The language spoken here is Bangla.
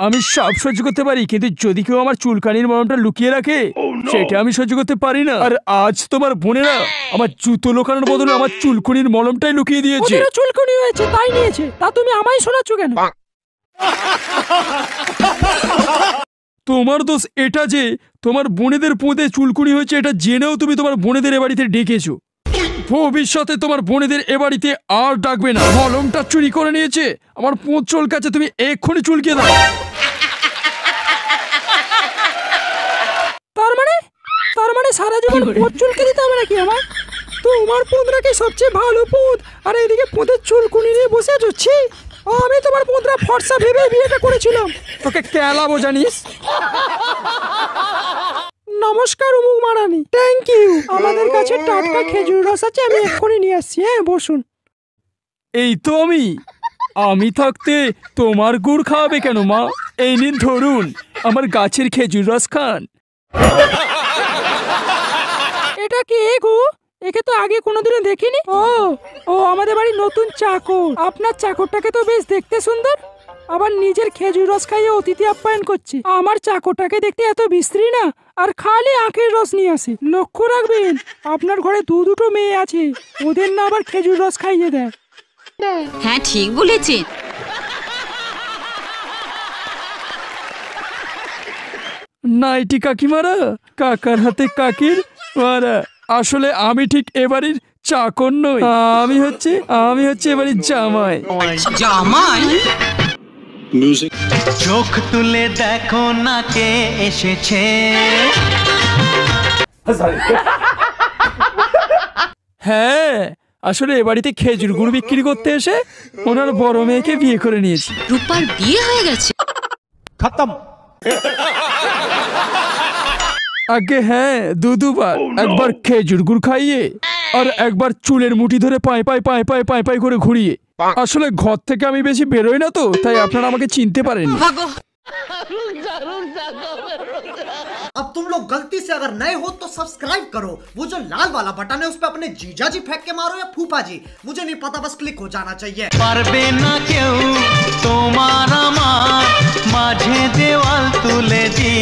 আমি সব সহ্য করতে পারি, কিন্তু যদি কেউ আমার চুলকানির মলমটা লুকিয়ে রাখে সেটা আমি সহ্য করতে পারি না। আর আজ তোমার বোনেরা আমার জুতো লোকানোর বদলে আমার চুলকুনির মলমটাই লুকিয়ে দিয়েছে। চুলকুনি হয়েছে তাই নিয়েছে, তা তুমি আমায় শোনাচ্ছ কেন? তোমার দোষ এটা যে তোমার বোনেদের পোঁতে চুলকুনি হয়েছে, এটা জেনেও তুমি তোমার বোনেদের এ বাড়িতে ডেকেছো। ভবিষ্যতে তোমার বোনেদের এ বাড়িতে আর ডাকবে না। মলমটা চুরি করে নিয়েছে, আমার পোঁত চুলকাচ্ছে, তুমি এক্ষুনি চুলকে দাও। তার মানে সারা জীবন পোঁত চুলকে দিতে হবে নাকি আমার? তোমার পোঁতরা কি সবচেয়ে ভালো পোঁত, আর এদিকে পোঁতের চুলকুনি নিয়ে বসে যাচ্ছি? আমি তোমার পোঁতরা ফর্সা ভেবে বিয়েটা করেছিলাম। তোকে কেলাবো জানিস? নমস্কার উমুক মারানি, থ্যাংক ইউ। আমাদের কাছে টাটকা খেজুর রস আছে, আমি এক্ষুনি নিয়ে আসছি। হ্যাঁ বসুন। এই তো আমি থাকতে তোমার গুড় খাওয়াবে কেন মা? এই নিন ধরুন, আমার গাছের খেজুর রস খান। এটা কি গো? একে তো আগে কোনোদিনও দেখিনি। ও আমাদের বাড়ির নতুন চাকর। আপনার চাকরটাকে তো বেশ দেখতে সুন্দর, আবার নিজের খেজুর রস খাইয়ে অতিথি আপ্যায়ন করছে। আমার চাকরটাকে দেখতে এত বিশ্রী না, আর খালি আখের রস নিয়ে আসে। লক্ষ্য রাখবেন, আপনার ঘরে দুটো মেয়ে আছে, ওদের না আবার খেজুর রস খাইয়ে দেয়। হ্যাঁ ঠিক বলেছেন। নাইটি কাকিমারা, কাকার হাতে কাকির মারা। আসলে আমি ঠিক এবাড়ির চাকর নই, আমি হচ্ছে এবাড়ির জামাই। জামাই? চোখ তুলে দেখো না কে এসেছে। হ্যাঁ, আসলে এ বাড়িতে খেজুর গুড় বিক্রি করতে এসে ওনার বড় মেয়েকে বিয়ে করে নিয়েছি। রূপার বিয়ে হয়ে গেছে? খতম। আগে হ্যাঁ, দুবার, একবার খেজুর গুড় খাইয়ে আর একবার চুলের মুঠি ধরে পায়ে পায়ে করে ঘুরিয়ে। আসলে ঘর থেকে আমি বেশি বেরোই না তো, তাই আপনারা আমাকে চিনতে পারেননি। अब तुम लोग गलती से अगर नए हो तो सब्सक्राइब करो, वो जो लाल वाला बटन है उस पे अपने जीजा जी फेंक के मारो या फूफा जी, मुझे नहीं पता, बस क्लिक हो जाना चाहिए। পারবে না কেউ তোমার আমার মাঝে দেওয়াল তুলে দি।